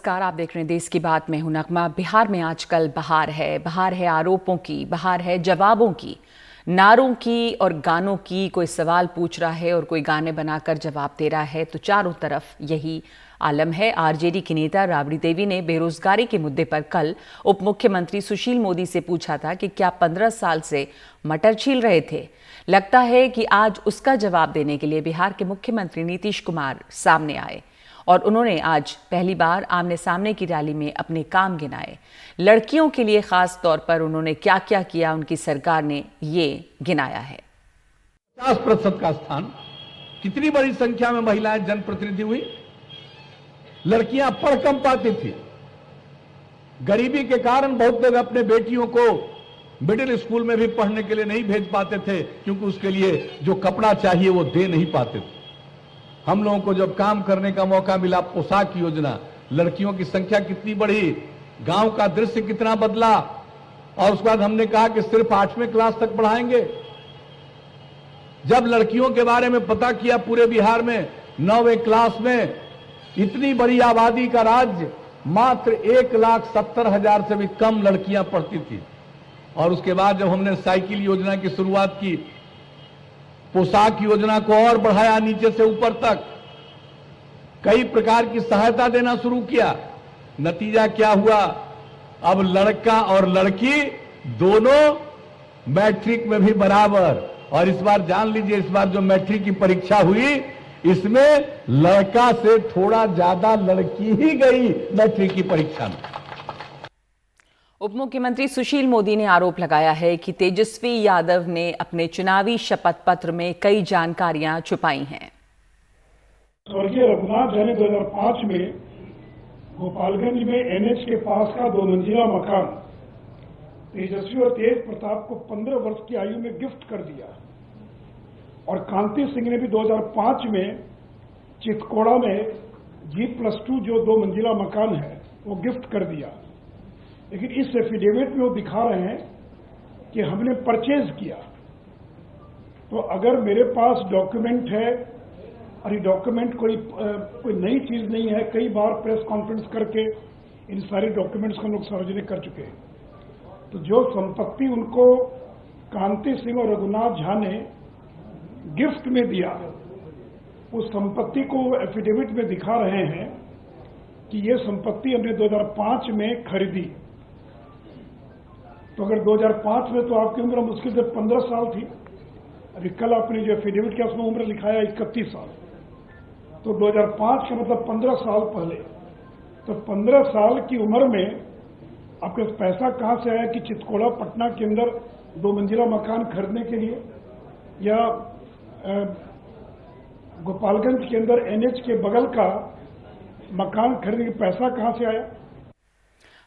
नमस्कार, आप देख रहे हैं देश की बात। मैं हूं नगमा। बिहार में आजकल बहार है आरोपों की, बहार है जवाबों की, नारों की और गानों की। कोई सवाल पूछ रहा है और कोई गाने बनाकर जवाब दे रहा है, तो चारों तरफ यही आलम है। आरजेडी की नेता राबड़ी देवी ने बेरोजगारी के मुद्दे पर कल उप मुख्यमंत्री सुशील मोदी से पूछा था कि क्या 15 साल से मटर छील रहे थे। लगता है कि आज उसका जवाब देने के लिए बिहार के मुख्यमंत्री नीतीश कुमार सामने आए और उन्होंने आज पहली बार आमने सामने की रैली में अपने काम गिनाए। लड़कियों के लिए खास तौर पर उन्होंने क्या क्या किया, उनकी सरकार ने ये गिनाया है। 50% का स्थान, कितनी बड़ी संख्या में महिलाएं जनप्रतिनिधि हुई। लड़कियां पढ़ कम पाती थी। गरीबी के कारण बहुत लोग अपने बेटियों को मिडिल स्कूल में भी पढ़ने के लिए नहीं भेज पाते थे, क्योंकि उसके लिए जो कपड़ा चाहिए वो दे नहीं पाते थे। हम लोगों को जब काम करने का मौका मिला, पोशाक योजना, लड़कियों की संख्या कितनी बढ़ी, गांव का दृश्य कितना बदला। और उसके बाद हमने कहा कि सिर्फ 8वीं क्लास तक पढ़ाएंगे। जब लड़कियों के बारे में पता किया पूरे बिहार में, 9वीं क्लास में इतनी बड़ी आबादी का राज्य, मात्र 1,70,000 से भी कम लड़कियां पढ़ती थी। और उसके बाद जब हमने साइकिल योजना की शुरुआत की, पोशाक योजना को और बढ़ाया नीचे से ऊपर तक, कई प्रकार की सहायता देना शुरू किया, नतीजा क्या हुआ? अब लड़का और लड़की दोनों मैट्रिक में भी बराबर। और इस बार जान लीजिए, इस बार जो मैट्रिक की परीक्षा हुई, इसमें लड़का से थोड़ा ज्यादा लड़की ही गई मैट्रिक की परीक्षा में। उप मुख्यमंत्री सुशील मोदी ने आरोप लगाया है कि तेजस्वी यादव ने अपने चुनावी शपथ पत्र में कई जानकारियां छुपाई हैं। स्वर्गीय रघुनाथ झा ने 2005 में गोपालगंज में एनएच के पास का 2 मंजिला मकान तेजस्वी और तेज प्रताप को 15 वर्ष की आयु में गिफ्ट कर दिया। और कांति सिंह ने भी 2005 में चितकोड़ा में G+2 जो 2 मंजिला मकान है वो गिफ्ट कर दिया। लेकिन इस एफिडेविट में वो दिखा रहे हैं कि हमने परचेज किया। तो अगर मेरे पास डॉक्यूमेंट है और ये डॉक्यूमेंट कोई नई चीज नहीं है, कई बार प्रेस कॉन्फ्रेंस करके इन सारे डॉक्यूमेंट्स को हम लोग सार्वजनिक कर चुके हैं। तो जो संपत्ति उनको कांति सिंह और रघुनाथ झा ने गिफ्ट में दिया, उस संपत्ति को एफिडेविट में दिखा रहे हैं कि ये संपत्ति हमने 2005 में खरीदी। तो अगर 2005 में, तो आपकी उम्र मुश्किल से 15 साल थी। अभी कल आपने जो एफिडेविट किया उसमें उम्र लिखाया 31 साल। तो 2005 का मतलब 15 साल पहले। तो 15 साल की उम्र में आपके पास पैसा कहां से आया कि चितकोड़ा पटना के अंदर 2 मंजिला मकान खरीदने के लिए, या गोपालगंज के अंदर एनएच के बगल का मकान खरीदने के पैसा कहां से आया?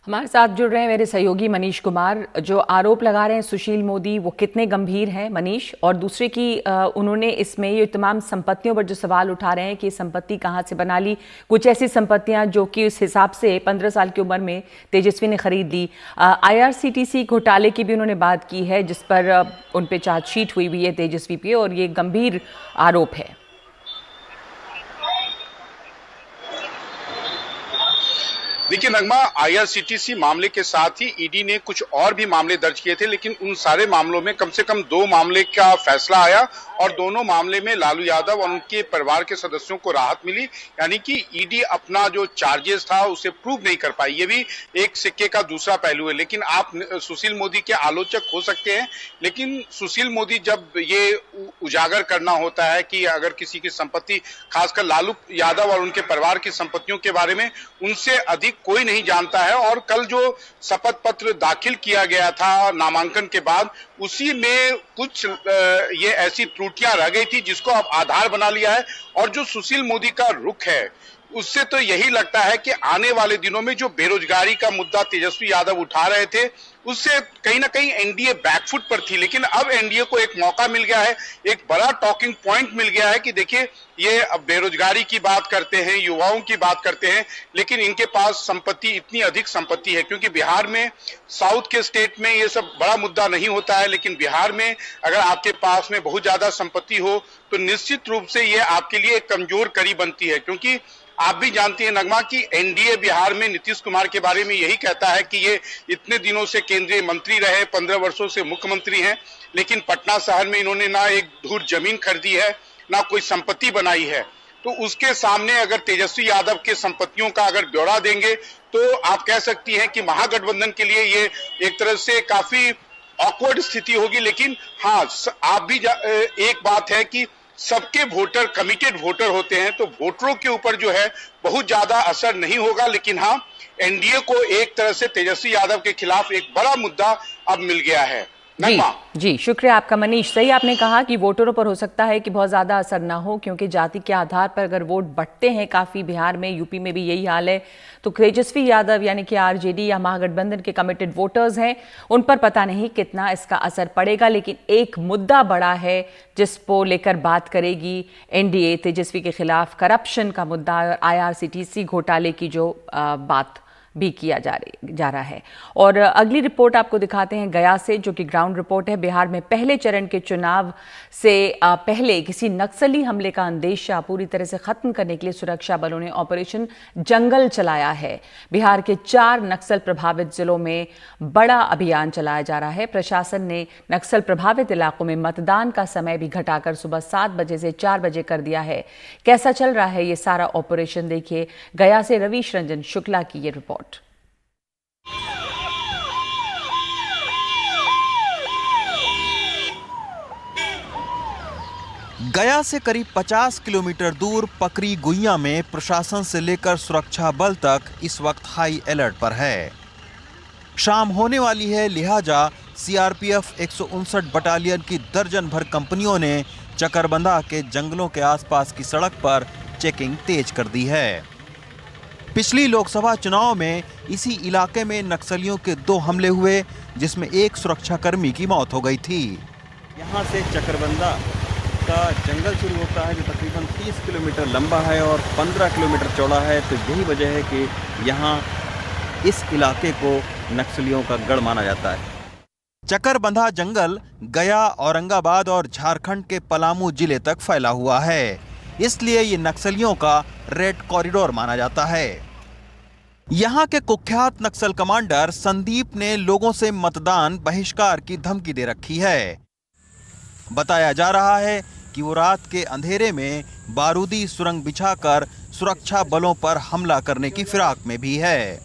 हमारे साथ जुड़ रहे हैं मेरे सहयोगी मनीष कुमार। जो आरोप लगा रहे हैं सुशील मोदी, वो कितने गंभीर हैं मनीष? और दूसरे की उन्होंने इसमें ये तमाम संपत्तियों पर जो सवाल उठा रहे हैं कि संपत्ति कहाँ से बना ली, कुछ ऐसी संपत्तियां जो कि उस हिसाब से 15 साल की उम्र में तेजस्वी ने खरीद ली। IRCTC घोटाले की भी उन्होंने बात की है, जिस पर उन पर चार्जशीट हुई हुई है तेजस्वी पे, और ये गंभीर आरोप है। देखिए नगमा, IRCTC मामले के साथ ही ईडी ने कुछ और भी मामले दर्ज किए थे, लेकिन उन सारे मामलों में कम से कम 2 मामले का फैसला आया और दोनों मामले में लालू यादव और उनके परिवार के सदस्यों को राहत मिली। यानी कि ईडी अपना जो चार्जेस था उसे प्रूव नहीं कर पाई। ये भी एक सिक्के का दूसरा पहलू है। लेकिन आप सुशील मोदी के आलोचक हो सकते हैं, लेकिन सुशील मोदी जब ये उजागर करना होता है कि अगर किसी की संपत्ति, खासकर लालू यादव और उनके परिवार की संपत्तियों के बारे में उनसे अधिक कोई नहीं जानता है। और कल जो शपथ पत्र दाखिल किया गया था नामांकन के बाद, उसी में कुछ ये ऐसी त्रुटियां रह गई थी जिसको अब आधार बना लिया है। और जो सुशील मोदी का रुख है, उससे तो यही लगता है कि आने वाले दिनों में जो बेरोजगारी का मुद्दा तेजस्वी यादव उठा रहे थे, उससे कहीं ना कहीं एनडीए बैकफुट पर थी। लेकिन अब एनडीए को एक मौका मिल गया है, एक बड़ा टॉकिंग पॉइंट मिल गया है कि देखिए, ये अब बेरोजगारी की बात करते हैं, युवाओं की बात करते हैं, लेकिन इनके पास संपत्ति, इतनी अधिक संपत्ति है। क्योंकि बिहार में, साउथ के स्टेट में ये सब बड़ा मुद्दा नहीं होता है, लेकिन बिहार में अगर आपके पास में बहुत ज्यादा संपत्ति हो तो निश्चित रूप से ये आपके लिए एक कमजोर कड़ी बनती है। क्योंकि आप भी जानती हैं नगमा कि एनडीए बिहार में नीतीश कुमार के बारे में यही कहता है कि ये इतने दिनों से केंद्रीय मंत्री रहे, 15 वर्षों से मुख्यमंत्री हैं, लेकिन पटना शहर में इन्होंने ना एक धूर जमीन खरीदी है, ना कोई संपत्ति बनाई है। तो उसके सामने अगर तेजस्वी यादव के संपत्तियों का अगर ब्यौरा देंगे तो आप कह सकती हैं कि महागठबंधन के लिए ये एक तरह से काफी ऑकवर्ड स्थिति होगी। लेकिन हाँ, आप भी एक बात है कि सबके वोटर कमिटेड वोटर होते हैं, तो वोटरों के ऊपर जो है बहुत ज्यादा असर नहीं होगा। लेकिन हाँ, एनडीए को एक तरह से तेजस्वी यादव के खिलाफ एक बड़ा मुद्दा अब मिल गया है। जी, शुक्रिया आपका मनीष। सही आपने कहा कि वोटरों पर हो सकता है कि बहुत ज़्यादा असर ना हो, क्योंकि जाति के आधार पर अगर वोट बढ़ते हैं काफ़ी, बिहार में, यूपी में भी यही हाल है, तो तेजस्वी यादव यानी कि आरजेडी या महागठबंधन के कमिटेड वोटर्स हैं, उन पर पता नहीं कितना इसका असर पड़ेगा। लेकिन एक मुद्दा बड़ा है जिस को लेकर बात करेगी एनडीए, तेजस्वी के खिलाफ करप्शन का मुद्दा और IRCTC घोटाले की जो बात भी किया जा रहा है। और अगली रिपोर्ट आपको दिखाते हैं गया से, जो कि ग्राउंड रिपोर्ट है। बिहार में पहले चरण के चुनाव से पहले किसी नक्सली हमले का अंदेशा पूरी तरह से खत्म करने के लिए सुरक्षा बलों ने ऑपरेशन जंगल चलाया है। बिहार के 4 नक्सल प्रभावित जिलों में बड़ा अभियान चलाया जा रहा है। प्रशासन ने नक्सल प्रभावित इलाकों में मतदान का समय भी घटाकर सुबह 7 बजे से 4 बजे कर दिया है। कैसा चल रहा है ये सारा ऑपरेशन, देखिए गया से रवीश रंजन शुक्ला की ये रिपोर्ट। गया से करीब 50 किलोमीटर दूर पकरी गुइया में प्रशासन से लेकर सुरक्षा बल तक इस वक्त हाई अलर्ट पर है। शाम होने वाली है, लिहाजा सीआरपीएफ 159 बटालियन की दर्जन भर कंपनियों ने चकरबंधा के जंगलों के आसपास की सड़क पर चेकिंग तेज कर दी है। पिछली लोकसभा चुनाव में इसी इलाके में नक्सलियों के 2 हमले हुए, जिसमें एक सुरक्षाकर्मी की मौत हो गई थी। यहाँ से चकरबंधा का जंगल शुरू होता है, जो तकरीबन 30 किलोमीटर लंबा है और 15 किलोमीटर चौड़ा है। तो यही वजह है कि यहाँ इस इलाके को नक्सलियों का गढ़ माना जाता है। चकरबंधा जंगल गया, औरंगाबाद और झारखंड के पलामू जिले तक फैला हुआ है, इसलिए ये नक्सलियों का रेड कॉरिडोर माना जाता है। यहाँ के कुख्यात नक्सल कमांडर संदीप ने लोगों से मतदान बहिष्कार की धमकी दे रखी है। बताया जा रहा है कि वो रात के अंधेरे में बारूदी सुरंग बिछाकर सुरक्षा बलों पर हमला करने की फिराक में भी है।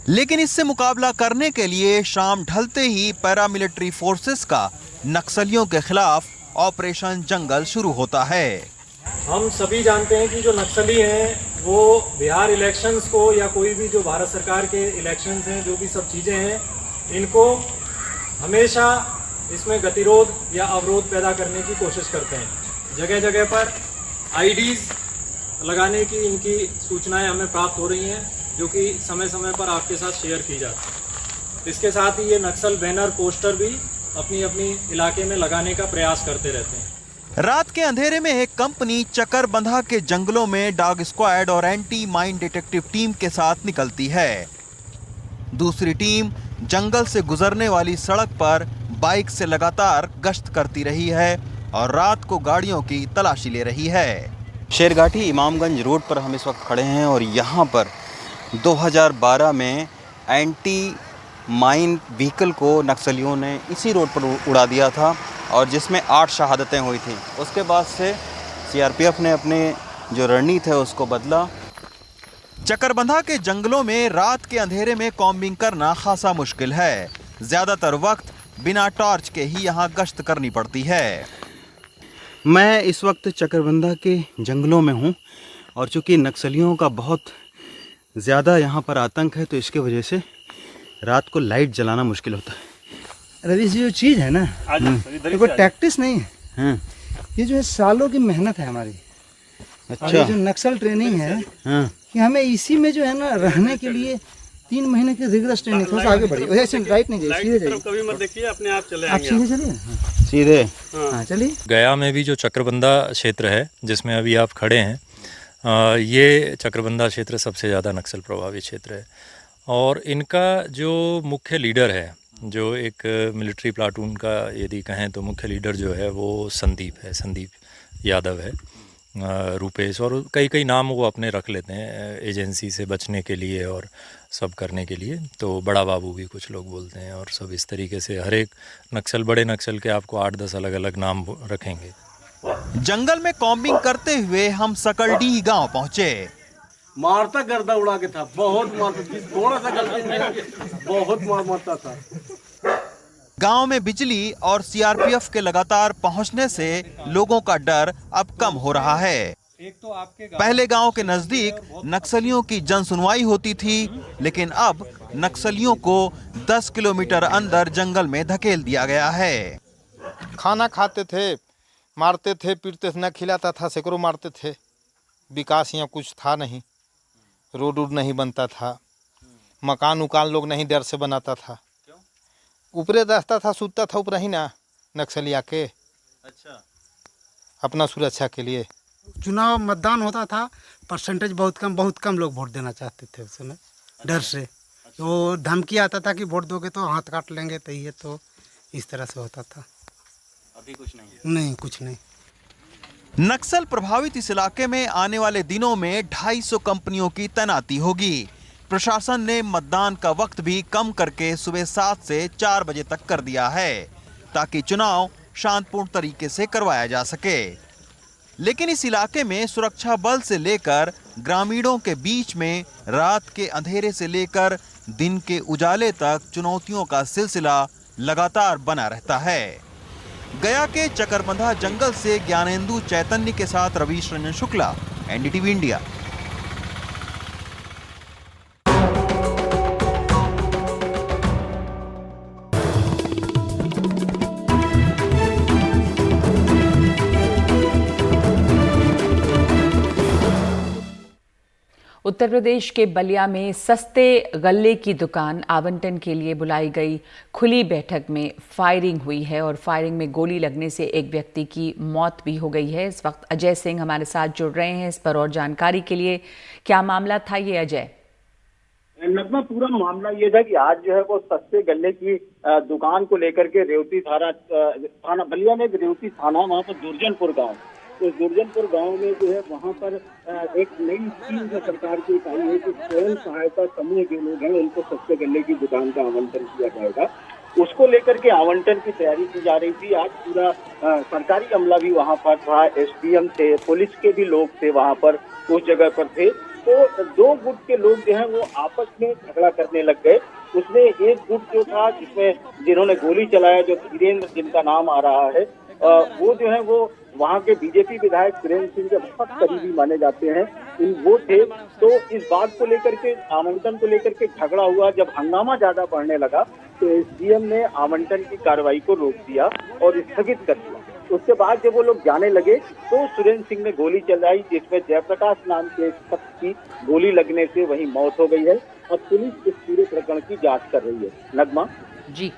लेकिन इससे मुकाबला करने के लिए शाम ढलते ही पैरामिलिट्री फोर्सेस का नक्सलियों के खिलाफ ऑपरेशन जंगल शुरू होता है। हम सभी जानते हैं कि जो नक्सली हैं वो बिहार इलेक्शंस को या कोई भी जो भारत सरकार के इलेक्शंस हैं, जो भी सब चीज़ें हैं, इनको हमेशा इसमें गतिरोध या अवरोध पैदा करने की कोशिश करते हैं। जगह जगह पर आईडीज लगाने की इनकी सूचनाएं हमें प्राप्त हो रही हैं, जो कि समय समय पर आपके साथ शेयर की जाती है। इसके साथ ही ये नक्सल बैनर पोस्टर भी अपनी अपनी इलाके में लगाने का प्रयास करते रहते हैं। रात के अंधेरे में एक कंपनी चकरबंधा के जंगलों में डॉग स्क्वाड और एंटी माइन डिटेक्टिव टीम के साथ निकलती है। दूसरी टीम जंगल से गुजरने वाली सड़क पर बाइक से लगातार गश्त करती रही है और रात को गाड़ियों की तलाशी ले रही है। शेरघाटी इमामगंज रोड पर हम इस वक्त खड़े हैं और यहाँ पर 2012 में एंटी माइन व्हीकल को नक्सलियों ने इसी रोड पर उड़ा दिया था और जिसमें 8 शहादतें हुई थी। उसके बाद से सीआरपीएफ ने अपने जो रणनीति है उसको बदला। चकरबंधा के जंगलों में रात के अंधेरे में कॉम्बिंग करना खासा मुश्किल है। ज़्यादातर वक्त बिना टॉर्च के ही यहाँ गश्त करनी पड़ती है। मैं इस वक्त चकरबंधा के जंगलों में हूँ और चूँकि नक्सलियों का बहुत ज़्यादा यहाँ पर आतंक है, तो इसके वजह से रात को लाइट जलाना मुश्किल होता है। रवीश जी, जो चीज़ है ना, ये कोई टैक्टिस नहीं है, ये जो है सालों की मेहनत है हमारी। अच्छा, ये जो नक्सल ट्रेनिंग है, कि हमें इसी में जो है ना रहने के लिए 3 महीने की रिगरस ट्रेनिंग। थोड़ा सा आगे बढ़िए, ऐसे राइट नहीं जाइए, सीधे जाइए, कभी मत देखिए, अपने आप चले आएंगे। आप सीधे चलिए, सीधे। हाँ चलिए। गया में भी जो चकरबंधा क्षेत्र है जिसमें अभी आप खड़े हैं, ये चकरबंधा क्षेत्र सबसे ज़्यादा नक्सल प्रभावित क्षेत्र है। और इनका जो मुख्य लीडर है, जो एक मिलिट्री प्लाटून का यदि कहें तो मुख्य लीडर जो है वो संदीप यादव है। रूपेश, और कई कई नाम वो अपने रख लेते हैं एजेंसी से बचने के लिए और सब करने के लिए। तो बड़ा बाबू भी कुछ लोग बोलते हैं, और सब इस तरीके से हर एक नक्सल, बड़े नक्सल के आपको 8-10 अलग अलग नाम रखेंगे। जंगल में कॉम्बिंग करते हुए हम सकलडीह गांव पहुंचे। मारता गर्दा उड़ा के था, बहुत मारता, थोड़ा सा गलती बहुत मारता था। गांव में बिजली और सीआरपीएफ के लगातार पहुंचने से लोगों का डर अब कम हो रहा है। पहले गांव के नजदीक नक्सलियों की जन सुनवाई होती थी, लेकिन अब नक्सलियों को 10 किलोमीटर अंदर जंगल में धकेल दिया गया है। खाना खाते थे, मारते थे, पीटते थे, न खिलाता था, सैकड़ों मारते थे। विकास यहाँ कुछ था नहीं, रोड नहीं बनता था, मकान उकान लोग नहीं डर से बनाता था। ऊपरे रहता था, सूतता था ऊपर ही ना नक्सली आके। अच्छा, अपना सुरक्षा के लिए। चुनाव मतदान होता था, परसेंटेज बहुत कम लोग वोट देना चाहते थे उस समय, डर से। तो धमकी आता था कि वोट दोगे तो हाथ काट लेंगे, तो ये तो इस तरह से होता था। अभी कुछ नहीं है? नहीं, कुछ नहीं। नक्सल प्रभावित इस इलाके में आने वाले दिनों में 250 कंपनियों की तैनाती होगी। प्रशासन ने मतदान का वक्त भी कम करके सुबह 7 से 4 बजे तक कर दिया है, ताकि चुनाव शांतिपूर्ण तरीके से करवाया जा सके। लेकिन इस इलाके में सुरक्षा बल से लेकर ग्रामीणों के बीच में रात के अंधेरे से लेकर दिन के उजाले तक चुनौतियों का सिलसिला लगातार बना रहता है। गया के चकरबंधा जंगल से ज्ञानेंदु चैतन्य के साथ रवीश रंजन शुक्ला, एनडीटीवी इंडिया। उत्तर प्रदेश के बलिया में सस्ते गल्ले की दुकान आवंटन के लिए बुलाई गई खुली बैठक में फायरिंग हुई है और फायरिंग में गोली लगने से एक व्यक्ति की मौत भी हो गई है। इस वक्त अजय सिंह हमारे साथ जुड़ रहे हैं इस पर और जानकारी के लिए। क्या मामला था ये अजय? नगमा, पूरा मामला ये था कि आज जो है वो सस्ते गल्ले की दुकान को लेकर के रेवती थाना बलिया में रेवती थाना, वहाँ पर दुर्जनपुर गाँव, तो दुर्जनपुर गांव में जो है वहां पर एक नई स्कीम जो सरकार की आई है कि स्वयं सहायता समूह जो लोग हैं उनको सस्ते गल्ले की दुकान का आवंटन किया जाएगा। उसको लेकर के आवंटन की तैयारी की जा रही थी। आज पूरा सरकारी अमला भी वहां पर था, एसडीएम थे, पुलिस के भी लोग थे वहां पर, उस जगह पर थे। तो 2 गुट के लोग जो है वो आपस में झगड़ा करने लग गए। उसमें एक गुट जो था जिन्होंने गोली चलाया, जो धीरेन्द्र जिनका नाम आ रहा है, वो जो है वो वहाँ के बीजेपी विधायक सुरेंद्र सिंह के बहुत करीबी माने जाते हैं, वो थे। तो इस बात को लेकर के, आवंटन को लेकर के झगड़ा हुआ। जब हंगामा ज्यादा बढ़ने लगा तो एसडीएम ने आवंटन की कार्रवाई को रोक दिया और स्थगित कर दिया। उसके बाद जब वो लोग जाने लगे तो सुरेंद्र सिंह ने गोली चलाई, जिसमें जयप्रकाश नाम के शख्स की गोली लगने से वही मौत हो गई है और पुलिस इस पूरे प्रकरण की जाँच कर रही है। नगमा जी,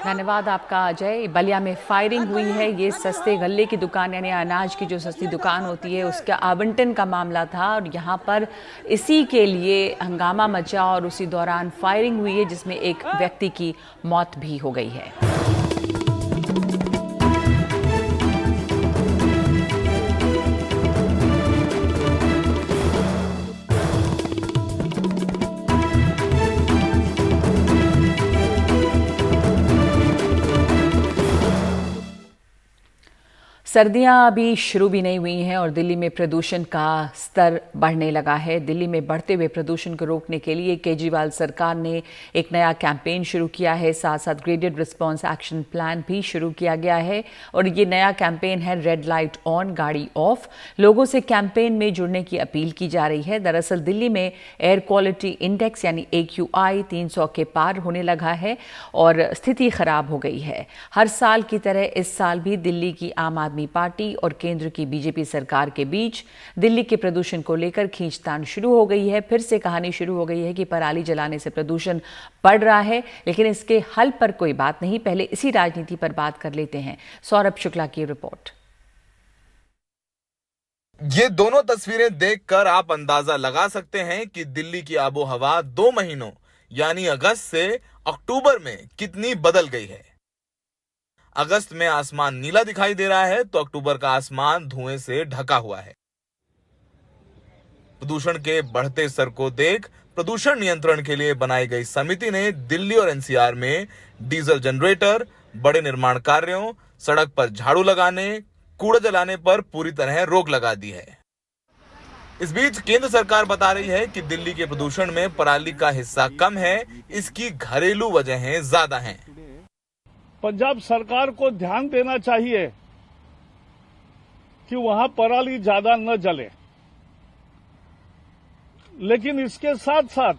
धन्यवाद आपका अजय। बलिया में फायरिंग हुई है। ये सस्ते गल्ले की दुकान यानी अनाज की जो सस्ती दुकान होती है उसका आवंटन का मामला था और यहाँ पर इसी के लिए हंगामा मचा और उसी दौरान फायरिंग हुई है जिसमें एक व्यक्ति की मौत भी हो गई है। सर्दियां अभी शुरू भी नहीं हुई हैं और दिल्ली में प्रदूषण का स्तर बढ़ने लगा है। दिल्ली में बढ़ते हुए प्रदूषण को रोकने के लिए केजरीवाल सरकार ने एक नया कैंपेन शुरू किया है, साथ साथ ग्रेडेड रिस्पांस एक्शन प्लान भी शुरू किया गया है और ये नया कैंपेन है रेड लाइट ऑन गाड़ी ऑफ। लोगों से कैंपेन में जुड़ने की अपील की जा रही है। दरअसल दिल्ली में एयर क्वालिटी इंडेक्स यानी AQI 300 के पार होने लगा है और स्थिति खराब हो गई है। हर साल की तरह इस साल भी दिल्ली की आम आदमी पार्टी और केंद्र की बीजेपी सरकार के बीच दिल्ली के प्रदूषण को लेकर खींचतान शुरू हो गई है। फिर से कहानी शुरू हो गई है कि पराली जलाने से प्रदूषण बढ़ रहा है, लेकिन इसके हल पर कोई बात नहीं। पहले इसी राजनीति पर बात कर लेते हैं। सौरभ शुक्ला की रिपोर्ट। ये दोनों तस्वीरें देखकर आप अंदाजा लगा सकते हैं कि दिल्ली की आबोहवा 2 महीनों यानी अगस्त से अक्टूबर में कितनी बदल गई है। अगस्त में आसमान नीला दिखाई दे रहा है तो अक्टूबर का आसमान धुएं से ढका हुआ है। प्रदूषण के बढ़ते स्तर को देख प्रदूषण नियंत्रण के लिए बनाई गई समिति ने दिल्ली और एनसीआर में डीजल जनरेटर, बड़े निर्माण कार्यों, सड़क पर झाड़ू लगाने, कूड़ा जलाने पर पूरी तरह रोक लगा दी है। इस बीच केंद्र सरकार बता रही है कि दिल्ली के प्रदूषण में पराली का हिस्सा कम है, इसकी घरेलू वजहें ज्यादा हैं। पंजाब सरकार को ध्यान देना चाहिए कि वहां पराली ज्यादा न जले, लेकिन इसके साथ साथ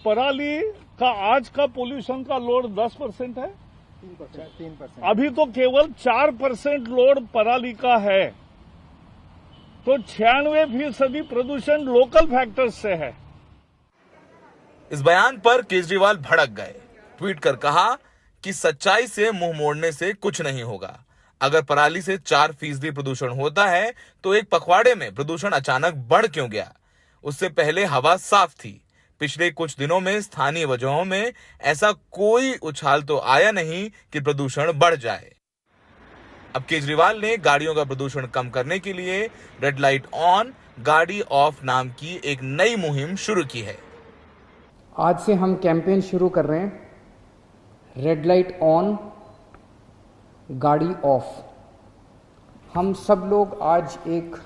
पराली का आज का पोल्यूशन का लोड 10% है, 3%। अभी तो केवल 4% लोड पराली का है, तो 96% प्रदूषण लोकल फैक्टर्स से है। इस बयान पर केजरीवाल भड़क गए, ट्वीट कर कहा कि सच्चाई से मुंह मोड़ने से कुछ नहीं होगा। अगर पराली से 4% प्रदूषण होता है तो एक पखवाड़े में प्रदूषण अचानक बढ़ क्यों गया? उससे पहले हवा साफ थी। पिछले कुछ दिनों में स्थानीय वजहों में ऐसा कोई उछाल तो आया नहीं कि प्रदूषण बढ़ जाए। अब केजरीवाल ने गाड़ियों का प्रदूषण कम करने के लिए रेड लाइट ऑन, गाड़ी ऑफ नाम की एक नई मुहिम शुरू की है। आज से हम कैंपेन शुरू कर रहे हैं, रेड लाइट ऑन, गाड़ी ऑफ। हम सब लोग आज एक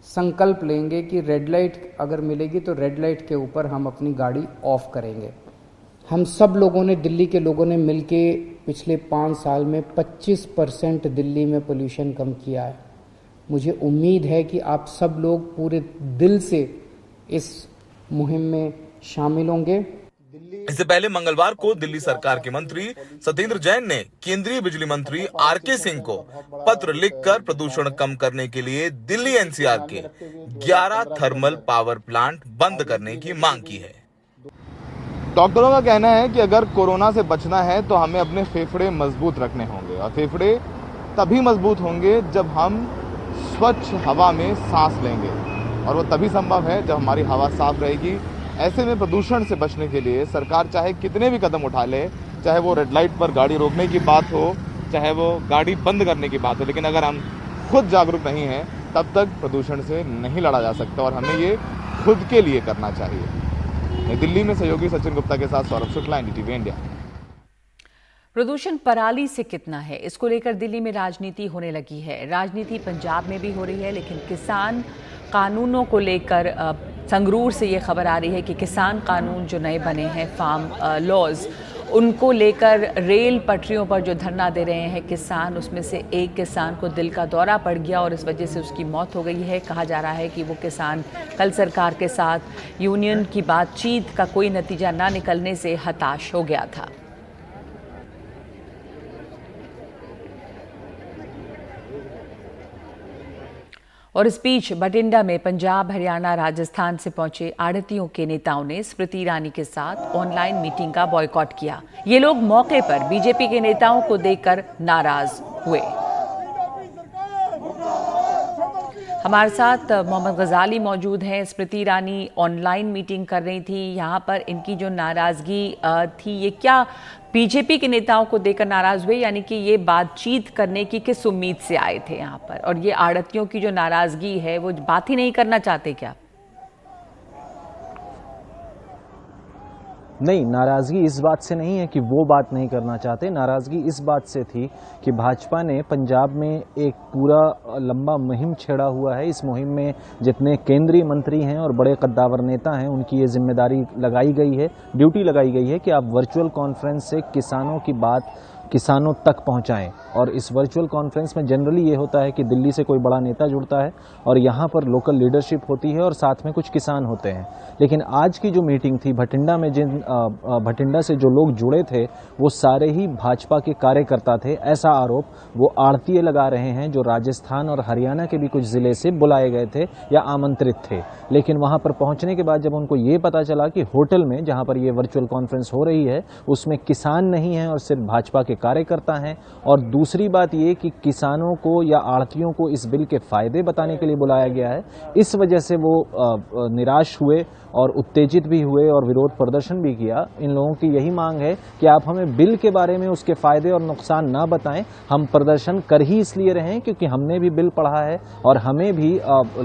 संकल्प लेंगे कि रेड लाइट अगर मिलेगी तो रेड लाइट के ऊपर हम अपनी गाड़ी ऑफ करेंगे। हम सब लोगों ने, दिल्ली के लोगों ने मिलके पिछले 5 साल में 25% दिल्ली में पोल्यूशन कम किया है। मुझे उम्मीद है कि आप सब लोग पूरे दिल से इस मुहिम में शामिल होंगे। इससे पहले मंगलवार को दिल्ली सरकार के मंत्री सत्येंद्र जैन ने केंद्रीय बिजली मंत्री आरके सिंह को पत्र लिखकर प्रदूषण कम करने के लिए दिल्ली एनसीआर के 11 थर्मल पावर प्लांट बंद करने की मांग की है। डॉक्टरों का कहना है कि अगर कोरोना से बचना है तो हमें अपने फेफड़े मजबूत रखने होंगे, और फेफड़े तभी मजबूत होंगे जब हम स्वच्छ हवा में सांस लेंगे, और वो तभी संभव है जब हमारी हवा साफ रहेगी। ऐसे में प्रदूषण से बचने के लिए सरकार चाहे कितने भी कदम उठा ले, चाहे वो रेड लाइट पर गाड़ी रोकने की बात हो, चाहे वो गाड़ी बंद करने की बात हो, लेकिन अगर हम खुद जागरूक नहीं हैं तब तक प्रदूषण से नहीं लड़ा जा सकता, और हमें ये खुद के लिए करना चाहिए। नई दिल्ली में सहयोगी सचिन गुप्ता के साथ सौरभ शुक्ला, NDTV इंडिया। प्रदूषण पराली से कितना है, इसको लेकर दिल्ली में राजनीति होने लगी है। राजनीति पंजाब में भी हो रही है, लेकिन किसान कानूनों को लेकर संगरूर से ये खबर आ रही है कि किसान कानून जो नए बने हैं, फार्म लॉज, उनको लेकर रेल पटरियों पर जो धरना दे रहे हैं किसान, उसमें से एक किसान को दिल का दौरा पड़ गया और इस वजह से उसकी मौत हो गई है। कहा जा रहा है कि वो किसान कल सरकार के साथ यूनियन की बातचीत का कोई नतीजा ना निकलने से हताश हो गया था। और इस बीच बठिंडा में पंजाब, हरियाणा, राजस्थान से पहुंचे आढ़तियों के नेताओं ने स्मृति ईरानी के साथ ऑनलाइन मीटिंग का बॉयकॉट किया। ये लोग मौके पर बीजेपी के नेताओं को देखकर नाराज हुए। हमारे साथ मोहम्मद गजाली मौजूद हैं। स्मृति ईरानी ऑनलाइन मीटिंग कर रही थी, यहाँ पर इनकी जो नाराजगी थी, ये क्या बीजेपी के नेताओं को देखकर नाराज हुए, यानी कि ये बातचीत करने की किस उम्मीद से आए थे यहाँ पर? और ये आढ़तियों की जो नाराजगी है वो बात ही नहीं करना चाहते क्या? नहीं, नाराज़गी इस बात से नहीं है कि वो बात नहीं करना चाहते। नाराज़गी इस बात से थी कि भाजपा ने पंजाब में एक पूरा लंबा मुहिम छेड़ा हुआ है। इस मुहिम में जितने केंद्रीय मंत्री हैं और बड़े कद्दावर नेता हैं, उनकी ये जिम्मेदारी लगाई गई है, ड्यूटी लगाई गई है कि आप वर्चुअल कॉन्फ्रेंस से किसानों की बात किसानों तक पहुंचाएं। और इस वर्चुअल कॉन्फ्रेंस में जनरली ये होता है कि दिल्ली से कोई बड़ा नेता जुड़ता है और यहाँ पर लोकल लीडरशिप होती है और साथ में कुछ किसान होते हैं। लेकिन आज की जो मीटिंग थी भटिंडा में, भटिंडा से जो लोग जुड़े थे वो सारे ही भाजपा के कार्यकर्ता थे, ऐसा आरोप वो आढ़तिये लगा रहे हैं जो राजस्थान और हरियाणा के भी कुछ जिले से बुलाए गए थे या आमंत्रित थे। लेकिन वहाँ पर पहुँचने के बाद जब उनको ये पता चला कि होटल में जहाँ पर ये वर्चुअल कॉन्फ्रेंस हो रही है उसमें किसान नहीं हैं और सिर्फ भाजपा के कार्यकर्ता हैं, और दूसरी बात ये कि किसानों को या आढ़तियों को इस बिल के फायदे बताने के लिए बुलाया गया है, इस वजह से वो निराश हुए और उत्तेजित भी हुए और विरोध प्रदर्शन भी किया। इन लोगों की यही मांग है कि आप हमें बिल के बारे में उसके फायदे और नुकसान ना बताएं, हम प्रदर्शन कर ही इसलिए रहे हैं क्योंकि हमने भी बिल पढ़ा है और हमें भी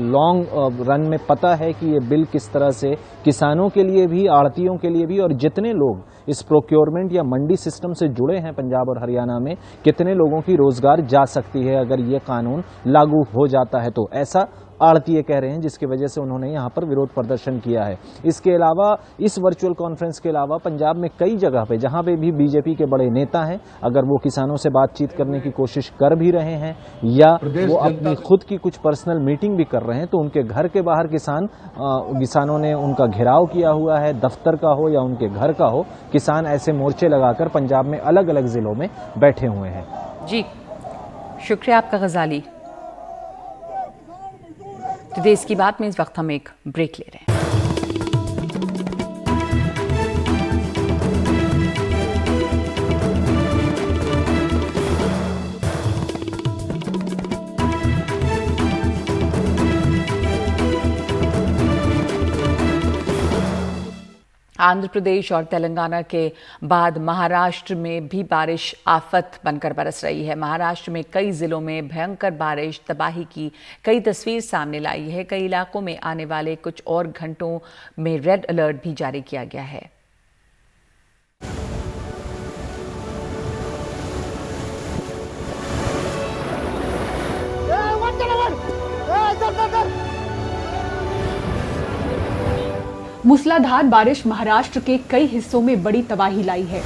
लॉन्ग रन में पता है कि ये बिल किस तरह से किसानों के लिए भी, आड़तियों के लिए भी और जितने लोग इस प्रोक्योरमेंट या मंडी सिस्टम से जुड़े हैं पंजाब और हरियाणा में, कितने लोगों की रोजगार जा सकती है अगर ये कानून लागू हो जाता है। तो ऐसा आड़तीय कह रहे हैं, जिसकी वजह से उन्होंने यहाँ पर विरोध प्रदर्शन किया है। इसके अलावा इस वर्चुअल कॉन्फ्रेंस के अलावा पंजाब में कई जगह पे जहाँ पे भी बीजेपी के बड़े नेता हैं, अगर वो किसानों से बातचीत करने की कोशिश कर भी रहे हैं या वो अपनी खुद की कुछ पर्सनल मीटिंग भी कर रहे हैं, तो उनके घर के बाहर किसानों ने उनका घेराव किया हुआ है, दफ्तर का हो या उनके घर का हो, किसान ऐसे मोर्चे लगाकर पंजाब में अलग अलग जिलों में बैठे हुए हैं। जी शुक्रिया आपका गजाली। तो देश की बात में इस वक्त हम एक ब्रेक ले रहे हैं। आंध्र प्रदेश और तेलंगाना के बाद महाराष्ट्र में भी बारिश आफत बनकर बरस रही है। महाराष्ट्र में कई जिलों में भयंकर बारिश तबाही की कई तस्वीर सामने लाई है। कई इलाकों में आने वाले कुछ और घंटों में रेड अलर्ट भी जारी किया गया है। मूसलाधार बारिश महाराष्ट्र के कई हिस्सों में बड़ी तबाही लाई है।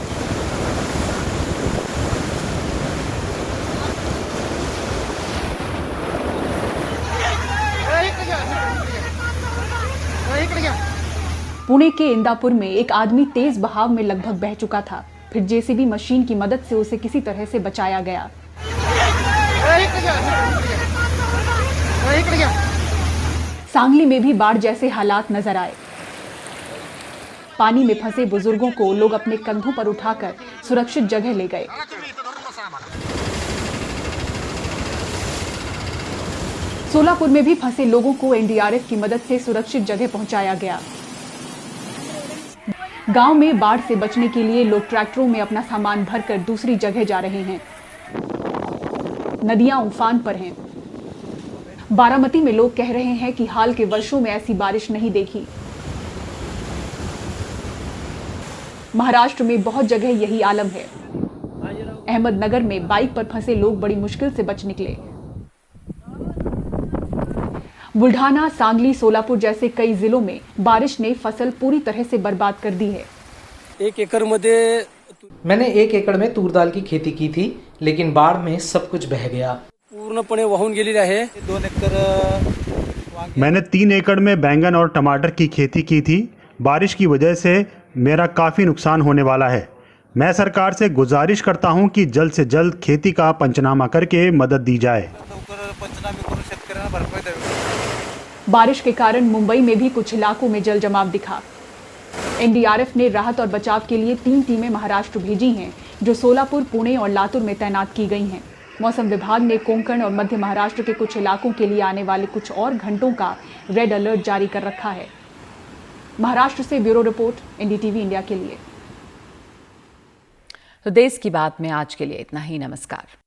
पुणे के इंदापुर में एक आदमी तेज बहाव में लगभग बह चुका था, फिर जेसीबी मशीन की मदद से उसे किसी तरह से बचाया गया। सांगली में भी बाढ़ जैसे हालात नजर आए। पानी में फंसे बुजुर्गों को लोग अपने कंधों पर उठाकर सुरक्षित जगह ले गए। सोलापुर में भी फंसे लोगों को एनडीआरएफ की मदद से सुरक्षित जगह पहुंचाया गया। गांव में बाढ़ से बचने के लिए लोग ट्रैक्टरों में अपना सामान भरकर दूसरी जगह जा रहे हैं। नदियां उफान पर हैं। बारामती में लोग कह रहे हैं कि हाल के वर्षों में ऐसी बारिश नहीं देखी। महाराष्ट्र में बहुत जगह यही आलम है। अहमदनगर में बाइक पर फंसे लोग बड़ी मुश्किल से बच निकले। बुल्ढाना, सांगली, सोलापुर जैसे कई जिलों में बारिश ने फसल पूरी तरह से बर्बाद कर दी है। मैंने 1 एकड़ में तूर दाल की खेती की थी, लेकिन बाढ़ में सब कुछ बह गया। पूर्णपणे वाहून गेलेली आहे। 2 एकड़ मैंने 3 एकड़ में बैंगन और टमाटर की खेती की थी। बारिश की वजह से मेरा काफ़ी नुकसान होने वाला है। मैं सरकार से गुजारिश करता हूं कि जल्द से जल्द खेती का पंचनामा करके मदद दी जाए। बारिश के कारण मुंबई में भी कुछ इलाकों में जल जमाव दिखा। एनडीआरएफ ने राहत और बचाव के लिए 3 टीमें महाराष्ट्र भेजी हैं, जो सोलापुर, पुणे और लातूर में तैनात की गई हैं। मौसम विभाग ने कोंकण और मध्य महाराष्ट्र के कुछ इलाकों के लिए आने वाले कुछ और घंटों का रेड अलर्ट जारी कर रखा है। महाराष्ट्र से ब्यूरो रिपोर्ट, एनडीटीवी इंडिया के लिए। तो देश की बात में आज के लिए इतना ही। नमस्कार।